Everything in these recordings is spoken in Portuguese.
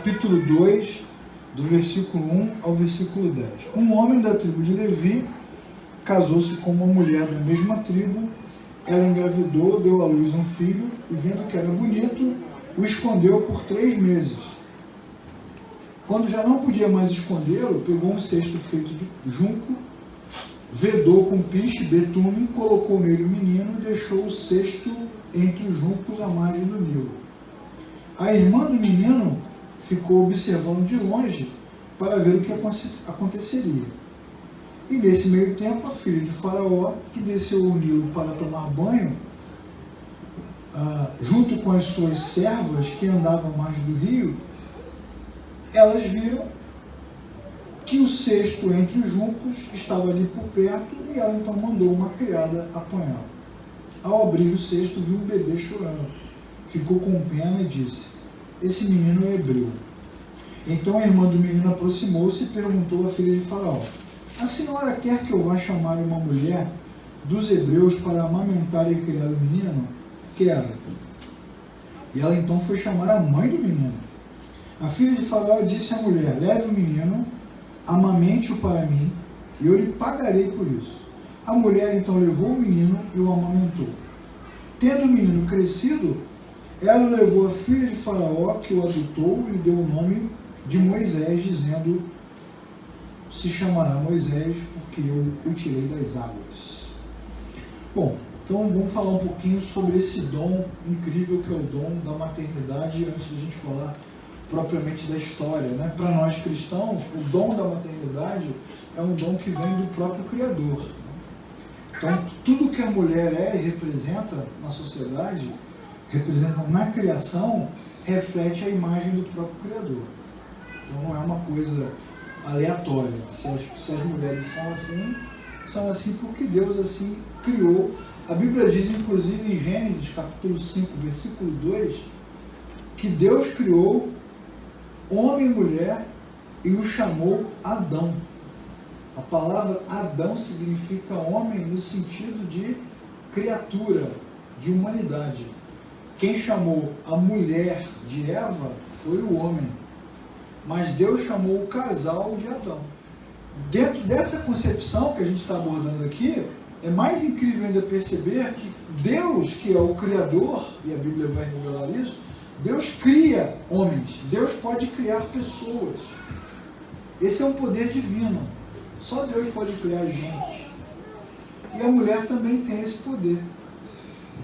capítulo 2, do versículo 1 ao versículo 10. Um homem da tribo de Levi casou-se com uma mulher da mesma tribo. Ela engravidou, deu à luz um filho, e vendo que era bonito, o escondeu por 3 meses. Quando já não podia mais escondê-lo, pegou um cesto feito de junco, vedou com piche, betume, colocou nele o menino e deixou o cesto entre os juncos à margem do Nilo. A irmã do menino ficou observando de longe para ver o que aconteceria. E nesse meio tempo, a filha de Faraó, que desceu ao Nilo para tomar banho, junto com as suas servas que andavam à margem do rio, elas viram que o cesto entre os juncos estava ali por perto, e ela então mandou uma criada apanhá-lo. Ao abrir o cesto, viu um bebê chorando. Ficou com pena e disse: esse menino é hebreu. Então a irmã do menino aproximou-se e perguntou à filha de Faraó: a senhora quer que eu vá chamar uma mulher dos hebreus para amamentar e criar o menino? Quero. E ela então foi chamar a mãe do menino. A filha de Faraó disse à mulher: leve o menino, amamente-o para mim, e eu lhe pagarei por isso. A mulher então levou o menino e o amamentou. Tendo o menino crescido, ela levou a filha de Faraó, que o adotou, e lhe deu o nome de Moisés, dizendo: se chamará Moisés, porque eu o tirei das águas. Bom, então vamos falar um pouquinho sobre esse dom incrível que é o dom da maternidade, antes de a gente falar propriamente da história, né? Para nós cristãos, o dom da maternidade é um dom que vem do próprio Criador. Então, tudo que a mulher é e representa na sociedade, representa na criação, reflete a imagem do próprio Criador. Então, não é uma coisa aleatória. Se as mulheres são assim porque Deus assim criou. A Bíblia diz, inclusive, em Gênesis, capítulo 5, versículo 2, que Deus criou homem e mulher e o chamou Adão. A palavra Adão significa homem no sentido de criatura, de humanidade. Quem chamou a mulher de Eva foi o homem, mas Deus chamou o casal de Adão. Dentro dessa concepção que a gente está abordando aqui, é mais incrível ainda perceber que Deus, que é o Criador, e a Bíblia vai revelar isso, Deus cria homens, Deus pode criar pessoas. Esse é um poder divino. Só Deus pode criar gente. E a mulher também tem esse poder.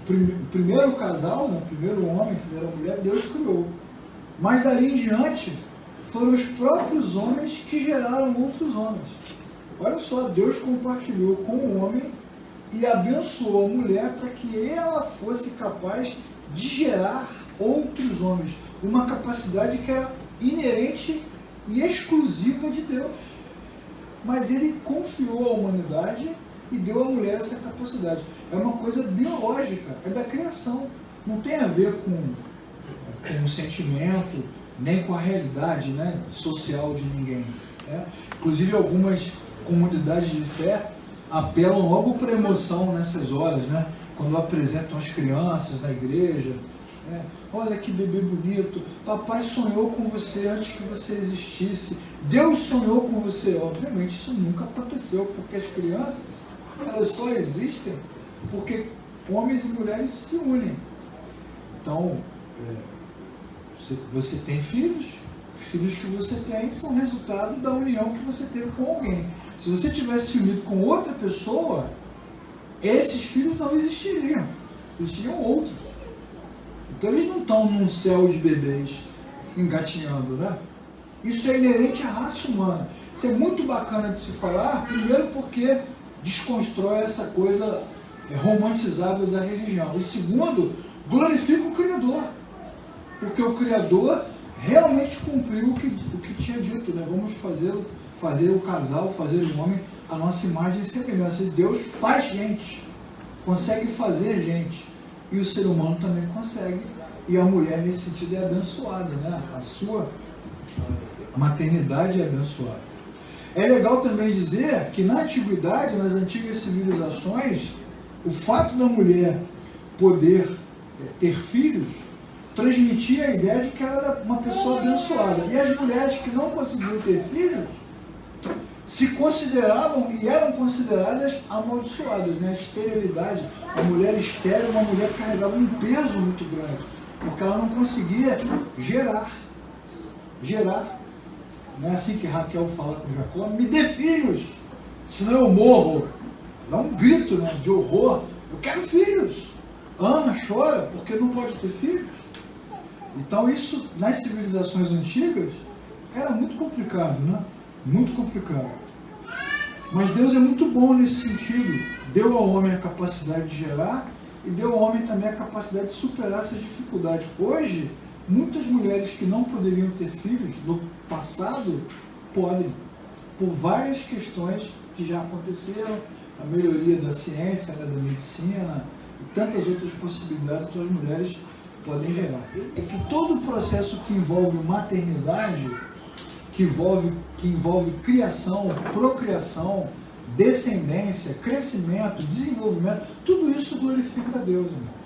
O primeiro casal, né, o primeiro homem, a primeira mulher, Deus criou. Mas dali em diante, foram os próprios homens que geraram outros homens. Olha só, Deus compartilhou com o homem e abençoou a mulher para que ela fosse capaz de gerar outros homens. Uma capacidade que era inerente e exclusiva de Deus. Mas ele confiou à humanidade e deu à mulher essa capacidade. É uma coisa biológica, é da criação. Não tem a ver com o sentimento, nem com a realidade, né, social de ninguém. Né? Inclusive, algumas comunidades de fé apelam logo para a emoção nessas horas, né? Quando apresentam as crianças na igreja. Né? Olha que bebê bonito, papai sonhou com você antes que você existisse, Deus sonhou com você. Obviamente isso nunca aconteceu, porque as crianças, elas só existem porque homens e mulheres se unem. Então, você tem filhos, os filhos que você tem são resultado da união que você teve com alguém. Se você tivesse se unido com outra pessoa, esses filhos não existiriam, existiriam outros. Então eles não estão num céu de bebês engatinhando, né? Isso é inerente à raça humana. Isso é muito bacana de se falar, primeiro porque desconstrói essa coisa romantizada da religião. E segundo, glorifica o Criador. Porque o Criador realmente cumpriu o que tinha dito, né? Vamos fazer o casal, fazer o homem a nossa imagem e semelhança. E Deus faz gente, consegue fazer gente. E o ser humano também consegue. E a mulher, nesse sentido, é abençoada, né? A sua maternidade é abençoada. É legal também dizer que na antiguidade, nas antigas civilizações, o fato da mulher poder ter filhos transmitia a ideia de que ela era uma pessoa abençoada. E as mulheres que não conseguiam ter filhos se consideravam e eram consideradas amaldiçoadas, né? A esterilidade, a mulher estéril, uma mulher que carregava um peso muito grande, porque ela não conseguia gerar. Não é assim que Raquel fala com Jacó: me dê filhos, senão eu morro. Dá um grito, né, de horror: eu quero filhos. Ana chora porque não pode ter filhos. Então isso, nas civilizações antigas, era muito complicado, né? Muito complicado. Mas Deus é muito bom nesse sentido. Deu ao homem a capacidade de gerar e deu ao homem também a capacidade de superar essas dificuldades. Hoje, muitas mulheres que não poderiam ter filhos no passado podem, por várias questões que já aconteceram, a melhoria da ciência, né, da medicina e tantas outras possibilidades que as mulheres podem gerar. É que todo o processo que envolve maternidade, que envolve criação, procriação, descendência, crescimento, desenvolvimento, tudo isso glorifica a Deus, irmãos.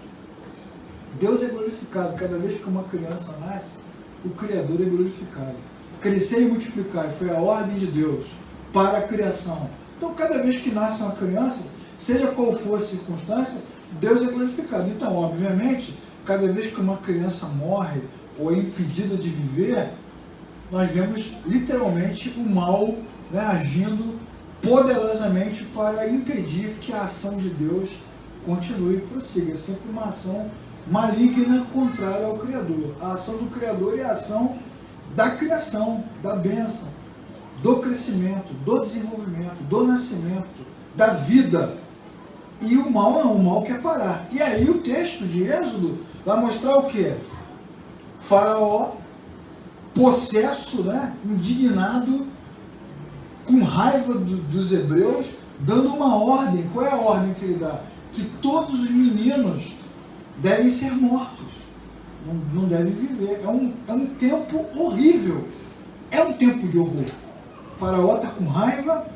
Deus é glorificado. Cada vez que uma criança nasce, o Criador é glorificado. Crescer e multiplicar foi a ordem de Deus para a criação. Então, cada vez que nasce uma criança, seja qual for a circunstância, Deus é glorificado. Então, obviamente, cada vez que uma criança morre ou é impedida de viver, nós vemos literalmente o mal, né, agindo poderosamente para impedir que a ação de Deus continue e prossiga. É sempre uma ação maligna contrária ao Criador. A ação do Criador é a ação da criação, da bênção, do crescimento, do desenvolvimento, do nascimento, da vida. E o mal não, o mal quer parar. E aí o texto de Êxodo vai mostrar o quê? Faraó, possesso, né, indignado, com raiva dos hebreus, dando uma ordem. Qual é a ordem que ele dá? Que todos os meninos devem ser mortos, não devem viver. É um tempo horrível, é um tempo de horror. O faraó está com raiva,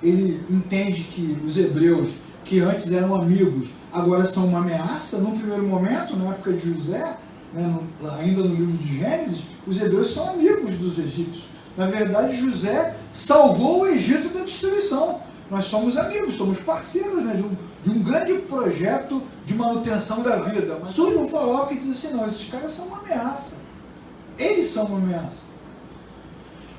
ele entende que os hebreus, que antes eram amigos, agora são uma ameaça. Num primeiro momento, na época de José, né, ainda no livro de Gênesis, os hebreus são amigos dos egípcios. Na verdade, José salvou o Egito da destruição. Nós somos amigos, somos parceiros, né, de um grande projeto de manutenção da vida. Mas surge um faraó que diz assim: não, esses caras são uma ameaça. Eles são uma ameaça.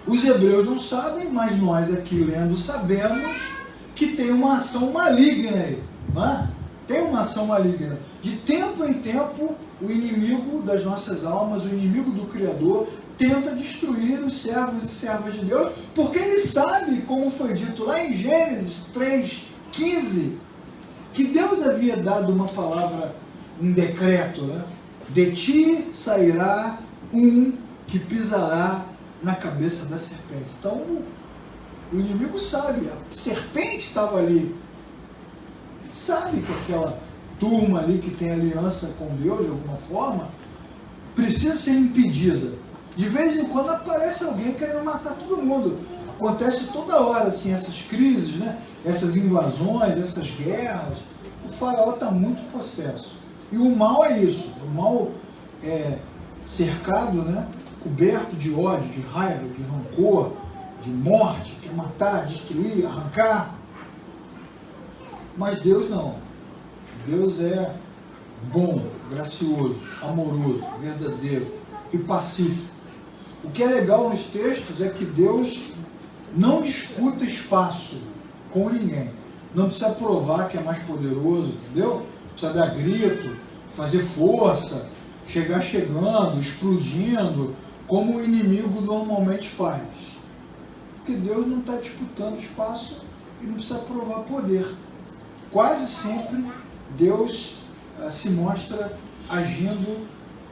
Os hebreus não sabem, mas nós aqui lendo sabemos que tem uma ação maligna aí. Não é? Tem uma ação maligna. De tempo em tempo, o inimigo das nossas almas, o inimigo do Criador, tenta destruir os servos e servas de Deus, porque ele sabe, como foi dito lá em Gênesis 3:15, que Deus havia dado uma palavra, um decreto, né? De ti sairá um que pisará na cabeça da serpente. Então, o inimigo sabe, a serpente estava ali. Ele sabe que aquela turma ali que tem aliança com Deus, de alguma forma, precisa ser impedida. De vez em quando aparece alguém querendo matar todo mundo. Acontece toda hora, assim, essas crises, né? Essas invasões, essas guerras. O faraó está muito possesso. E o mal é isso. O mal é cercado, né? Coberto de ódio, de raiva, de rancor, de morte, quer matar, destruir, arrancar. Mas Deus não. Deus é bom, gracioso, amoroso, verdadeiro e pacífico. O que é legal nos textos é que Deus não disputa espaço com ninguém. Não precisa provar que é mais poderoso, entendeu? Precisa dar grito, fazer força, chegar chegando, explodindo, como o inimigo normalmente faz. Porque Deus não está disputando espaço e não precisa provar poder. Quase sempre Deus se mostra agindo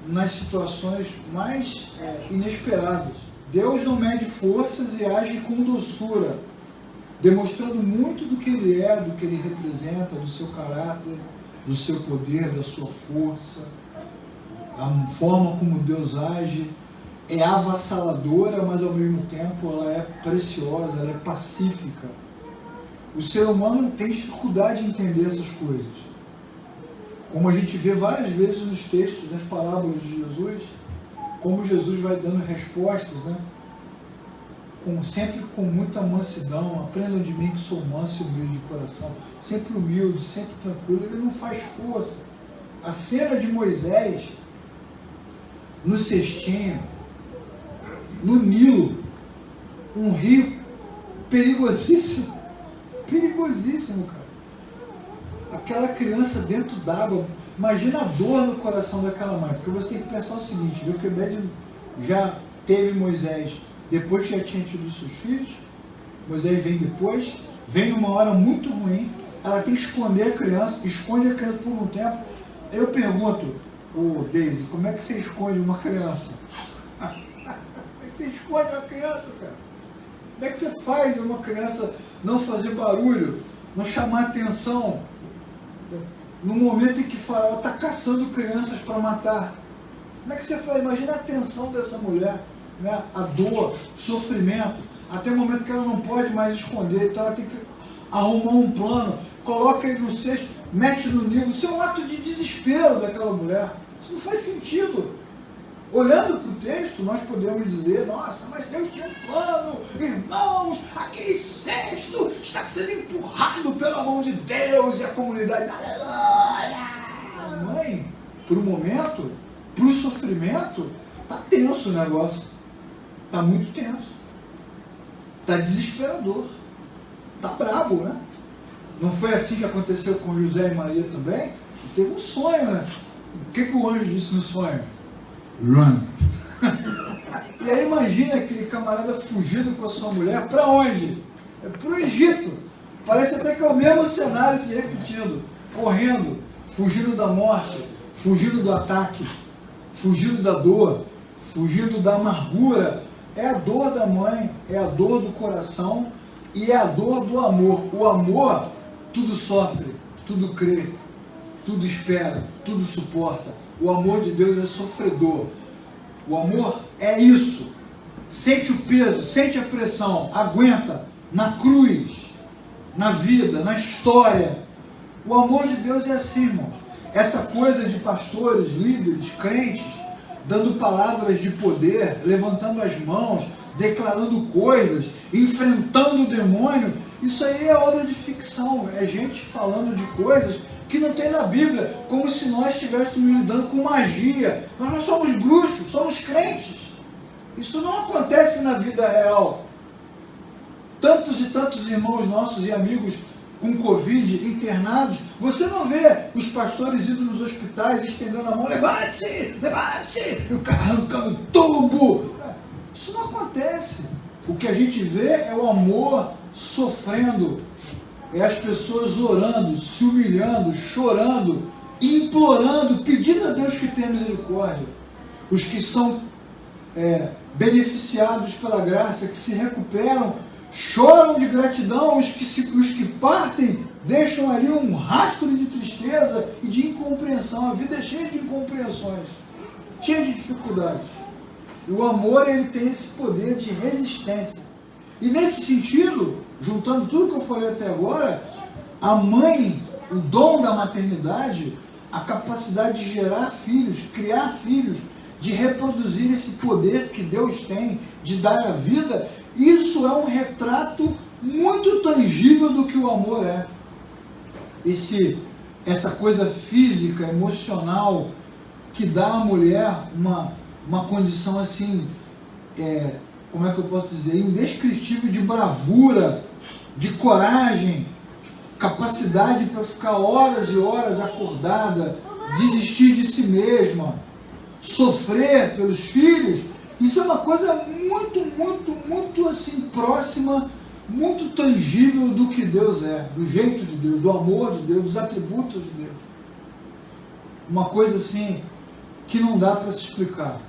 nas situações mais inesperadas. Deus não mede forças e age com doçura, demonstrando muito do que Ele é, do que Ele representa, do seu caráter, do seu poder, da sua força. A forma como Deus age é avassaladora, mas ao mesmo tempo ela é preciosa, ela é pacífica. O ser humano tem dificuldade de entender essas coisas. Como a gente vê várias vezes nos textos, nas parábolas de Jesus, como Jesus vai dando respostas, né? Sempre com muita mansidão. Aprendam de mim que sou manso e humilde de coração, sempre humilde, sempre tranquilo. Ele não faz força. A cena de Moisés no cestinho, no Nilo, um rio perigosíssimo, cara. Aquela criança dentro d'água, imagina a dor no coração daquela mãe, porque você tem que pensar o seguinte: Joquebede já teve Moisés depois que já tinha tido seus filhos. Moisés vem depois, vem numa hora muito ruim, ela tem que esconder a criança, esconde a criança por um tempo. Eu pergunto, Deise, como é que você esconde uma criança? Como é que você esconde uma criança, cara? Como é que você faz uma criança não fazer barulho, não chamar atenção, no momento em que Faraó está caçando crianças para matar? Como é que você faz? Imagina a tensão dessa mulher, né? A dor, o sofrimento, até o momento que ela não pode mais esconder, então ela tem que arrumar um plano, coloca ele no cesto, mete no Nilo. Isso é um ato de desespero daquela mulher. Isso não faz sentido. Olhando para o texto, nós podemos dizer: nossa, mas Deus tinha um plano, irmãos, aquele cesto está sendo empurrado pela mão de Deus e a comunidade, aleluia! Mãe, por um momento, para o sofrimento, está tenso o negócio, está muito tenso, está desesperador, está brabo, né? Não foi assim que aconteceu com José e Maria também? Teve um sonho, né? O que o anjo disse no sonho? Run. E aí imagina aquele camarada fugindo com a sua mulher, para onde? É para o Egito. Parece até que é o mesmo cenário se repetindo, correndo, fugindo da morte, fugindo do ataque, fugindo da dor, fugindo da amargura. É a dor da mãe, é a dor do coração e é a dor do amor. O amor tudo sofre, tudo crê, tudo espera, tudo suporta. O amor de Deus é sofredor. O amor é isso. Sente o peso, sente a pressão, aguenta na cruz, na vida, na história. O amor de Deus é assim, irmão. Essa coisa de pastores, líderes, crentes, dando palavras de poder, levantando as mãos, declarando coisas, enfrentando o demônio, isso aí é obra de ficção. É gente falando de coisas que não tem na Bíblia, como se nós estivéssemos lidando com magia. Nós não somos bruxos, somos crentes. Isso não acontece na vida real. Tantos e tantos irmãos nossos e amigos com Covid internados, você não vê os pastores indo nos hospitais, estendendo a mão: levante-se, levante-se, e o cara arrancando tubo. Isso não acontece. O que a gente vê é o amor sofrendo, é as pessoas orando, se humilhando, chorando, implorando, pedindo a Deus que tenha misericórdia. Os que são beneficiados pela graça, que se recuperam, choram de gratidão. Os que partem deixam ali um rastro de tristeza e de incompreensão. A vida é cheia de incompreensões, cheia de dificuldades. E o amor, ele tem esse poder de resistência. E nesse sentido, juntando tudo que eu falei até agora, a mãe, o dom da maternidade, a capacidade de gerar filhos, criar filhos, de reproduzir esse poder que Deus tem de dar a vida, isso é um retrato muito tangível do que o amor é. Essa coisa física, emocional, que dá à mulher uma condição assim, como é que eu posso dizer, indescritível de bravura, de coragem, capacidade para ficar horas e horas acordada, desistir de si mesma, sofrer pelos filhos. Isso é uma coisa muito, muito, muito assim, próxima, muito tangível do que Deus é, do jeito de Deus, do amor de Deus, dos atributos de Deus. Uma coisa assim que não dá para se explicar.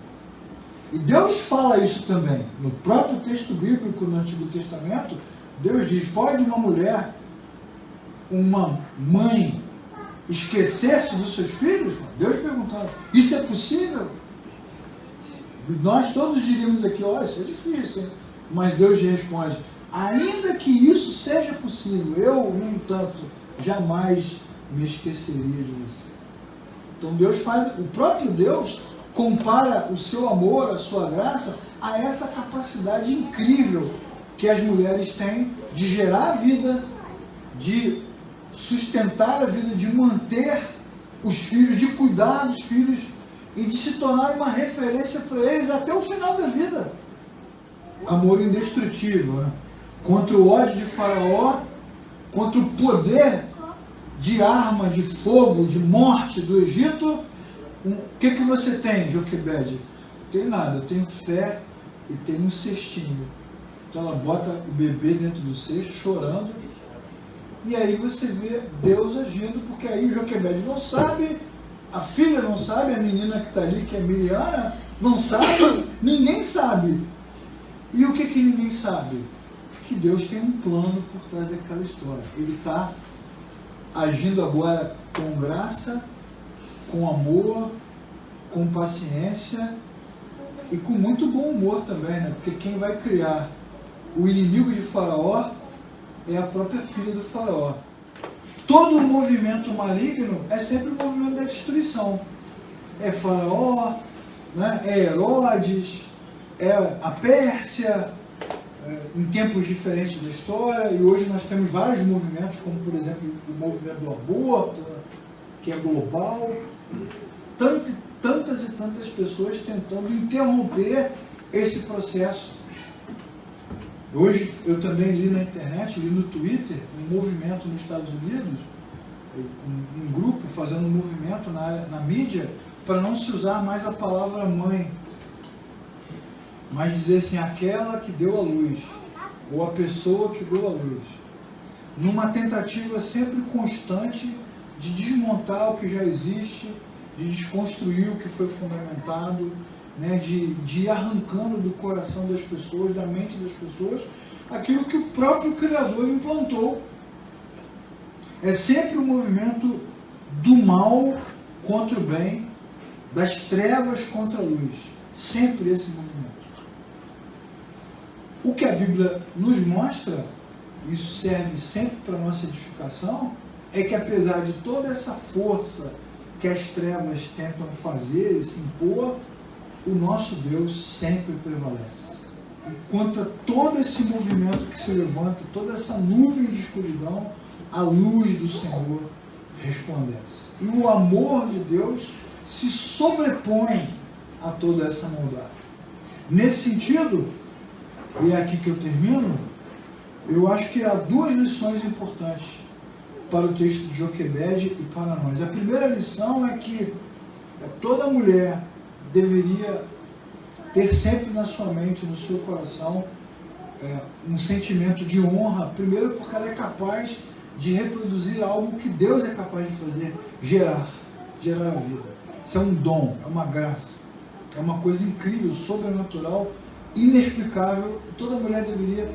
E Deus fala isso também. No próprio texto bíblico, no Antigo Testamento, Deus diz: pode uma mulher, uma mãe, esquecer-se dos seus filhos? Deus perguntava: isso é possível? Nós todos diríamos aqui: olha, isso é difícil, hein? Mas Deus responde: ainda que isso seja possível, eu, no entanto, jamais me esqueceria de você. Então Deus faz, o próprio Deus compara o seu amor, a sua graça, a essa capacidade incrível que as mulheres têm de gerar a vida, de sustentar a vida, de manter os filhos, de cuidar dos filhos e de se tornar uma referência para eles até o final da vida. Amor indestrutível, né? Contra o ódio de Faraó, contra o poder de arma, de fogo, de morte do Egito. O que você tem, Joquebede? Não tenho nada, eu tenho fé e tenho um cestinho. Então ela bota o bebê dentro do cesto, chorando, e aí você vê Deus agindo, porque aí o Joquebede não sabe, a filha não sabe, a menina que está ali, que é Miriana, não sabe, ninguém sabe. E o que ninguém sabe? Que Deus tem um plano por trás daquela história. Ele está agindo agora com graça, com amor, com paciência e com muito bom humor também, né? Porque quem vai criar o inimigo de Faraó é a própria filha do Faraó. Todo movimento maligno é sempre o movimento da destruição. É Faraó, né? É Herodes, é a Pérsia, em tempos diferentes da história, e hoje nós temos vários movimentos, como por exemplo o movimento do aborto, que é global. Tantas e tantas pessoas tentando interromper esse processo. Hoje eu também li na internet, li no Twitter, um movimento nos Estados Unidos, um grupo fazendo um movimento na mídia para não se usar mais a palavra mãe, mas dizer assim, aquela que deu a luz, ou a pessoa que deu a luz, numa tentativa sempre constante de desmontar o que já existe, de desconstruir o que foi fundamentado, né, de ir arrancando do coração das pessoas, da mente das pessoas, aquilo que o próprio Criador implantou. É sempre um movimento do mal contra o bem, das trevas contra a luz. Sempre esse movimento. O que a Bíblia nos mostra, isso serve sempre para a nossa edificação, é que apesar de toda essa força que as trevas tentam fazer e se impor, o nosso Deus sempre prevalece. E contra todo esse movimento que se levanta, toda essa nuvem de escuridão, a luz do Senhor resplandece. E o amor de Deus se sobrepõe a toda essa maldade. Nesse sentido, e é aqui que eu termino, eu acho que há duas lições importantes para o texto de Joquebede e para nós. A primeira lição é que toda mulher deveria ter sempre na sua mente, no seu coração, um sentimento de honra, primeiro porque ela é capaz de reproduzir algo que Deus é capaz de fazer, gerar a vida. Isso é um dom, é uma graça, é uma coisa incrível, sobrenatural, inexplicável. Toda mulher deveria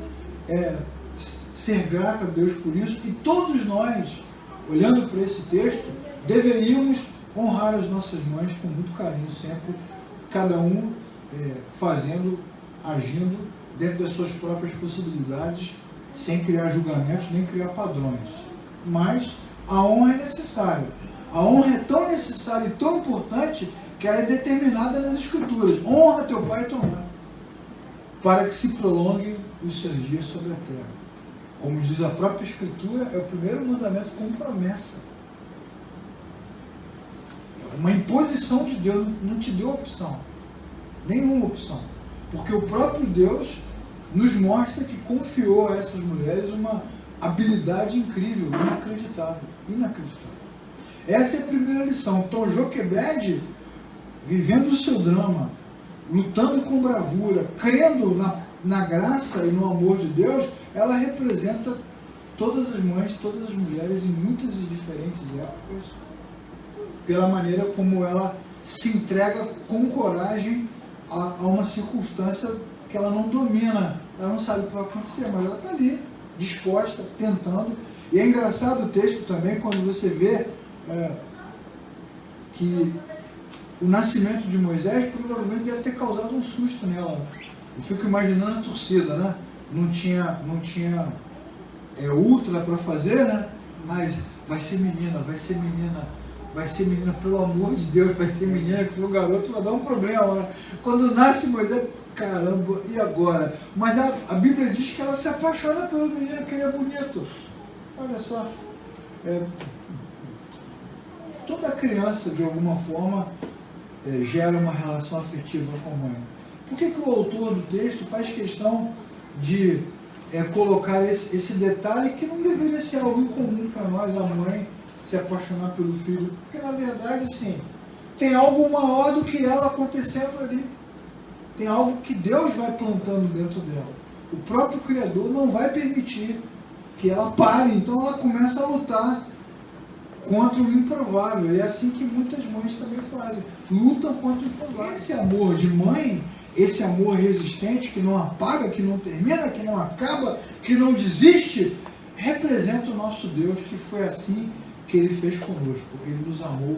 ser grata a Deus por isso, e todos nós, olhando para esse texto, deveríamos honrar as nossas mães com muito carinho sempre, cada um fazendo, agindo dentro das suas próprias possibilidades, sem criar julgamentos, nem criar padrões. Mas a honra é necessária. A honra é tão necessária e tão importante que ela é determinada nas Escrituras. Honra teu pai e tua mãe, para que se prolonguem os seus dias sobre a terra. Como diz a própria Escritura, é o primeiro mandamento com promessa. É uma imposição de Deus, não te deu opção. Nenhuma opção. Porque o próprio Deus nos mostra que confiou a essas mulheres uma habilidade incrível, inacreditável. Inacreditável. Essa é a primeira lição. Então Joquebede, vivendo o seu drama, lutando com bravura, crendo na graça e no amor de Deus, ela representa todas as mães, todas as mulheres em muitas e diferentes épocas, pela maneira como ela se entrega com coragem a uma circunstância que ela não domina, ela não sabe o que vai acontecer, mas ela está ali, disposta, tentando. E é engraçado o texto também, quando você vê que o nascimento de Moisés provavelmente deve ter causado um susto nela. Eu fico imaginando a torcida, né? Não tinha ultra para fazer, né? Mas vai ser menina, vai ser menina, pelo amor de Deus, vai ser menina, que o garoto vai dar um problema. Quando nasce Moisés, caramba, e agora? Mas a Bíblia diz que ela se apaixona pelo menino, que ele é bonito. Olha só, toda criança, de alguma forma, gera uma relação afetiva com a mãe. Por que o autor do texto faz questão de colocar esse detalhe que não deveria ser algo incomum para nós, a mãe se apaixonar pelo filho? Porque, na verdade, sim, tem algo maior do que ela acontecendo ali. Tem algo que Deus vai plantando dentro dela. O próprio Criador não vai permitir que ela pare, então ela começa a lutar contra o improvável. E é assim que muitas mães também fazem, lutam contra o improvável. Esse amor de mãe, esse amor resistente, que não apaga, que não termina, que não acaba, que não desiste, representa o nosso Deus, que foi assim que Ele fez conosco. Ele nos amou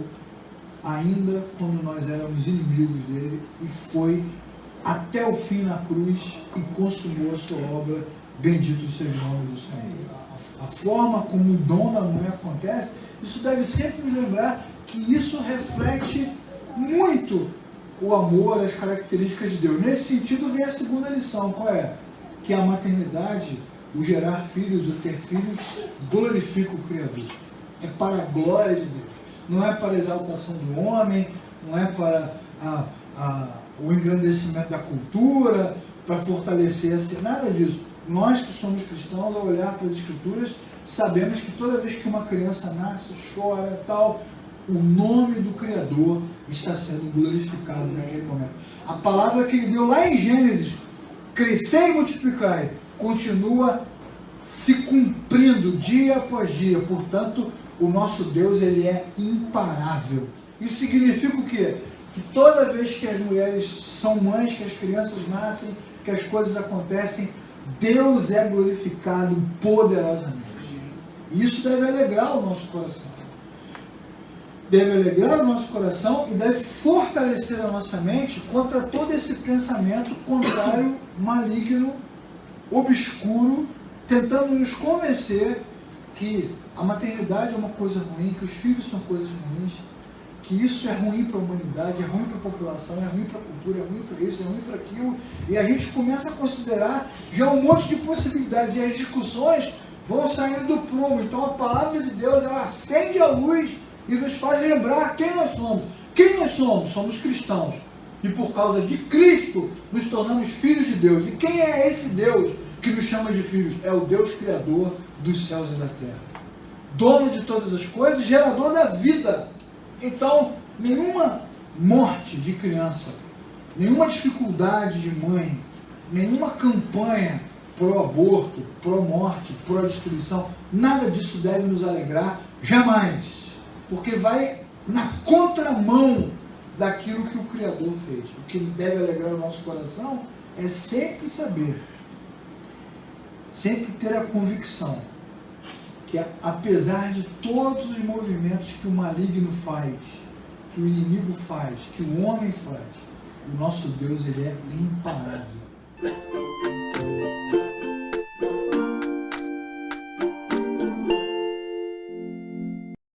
ainda quando nós éramos inimigos dele e foi até o fim na cruz e consumou a sua obra. Bendito seja o nome do Senhor. A forma como o dom da mãe acontece, isso deve sempre nos lembrar que isso reflete muito o amor, as características de Deus. Nesse sentido vem a segunda lição, qual é? Que a maternidade, o gerar filhos, o ter filhos, glorifica o Criador. É para a glória de Deus. Não é para a exaltação do homem, não é para o engrandecimento da cultura, para fortalecer, nada disso. Nós que somos cristãos, ao olhar para as Escrituras, sabemos que toda vez que uma criança nasce, chora, tal, o nome do Criador está sendo glorificado naquele momento. A palavra que ele deu lá em Gênesis, crescer e multiplicar, continua se cumprindo dia após dia. Portanto, o nosso Deus, ele é imparável. Isso significa o quê? Que toda vez que as mulheres são mães, que as crianças nascem, que as coisas acontecem, Deus é glorificado poderosamente. E isso deve alegrar o nosso coração. Deve alegrar o nosso coração e deve fortalecer a nossa mente contra todo esse pensamento contrário, maligno, obscuro, tentando nos convencer que a maternidade é uma coisa ruim, que os filhos são coisas ruins, que isso é ruim para a humanidade, é ruim para a população, é ruim para a cultura, é ruim para isso, é ruim para aquilo, e a gente começa a considerar já um monte de possibilidades, e as discussões vão saindo do prumo. Então a palavra de Deus, ela acende a luz e nos faz lembrar quem nós somos. Quem nós somos? Somos cristãos. E por causa de Cristo, nos tornamos filhos de Deus. E quem é esse Deus que nos chama de filhos? É o Deus Criador dos céus e da terra. Dono de todas as coisas, gerador da vida. Então, nenhuma morte de criança, nenhuma dificuldade de mãe, nenhuma campanha pró-aborto, pró-morte, pró-destruição, nada disso deve nos alegrar, jamais. Porque vai na contramão daquilo que o Criador fez. O que deve alegrar o nosso coração é sempre saber, sempre ter a convicção que, apesar de todos os movimentos que o maligno faz, que o inimigo faz, que o homem faz, o nosso Deus, ele é imparável.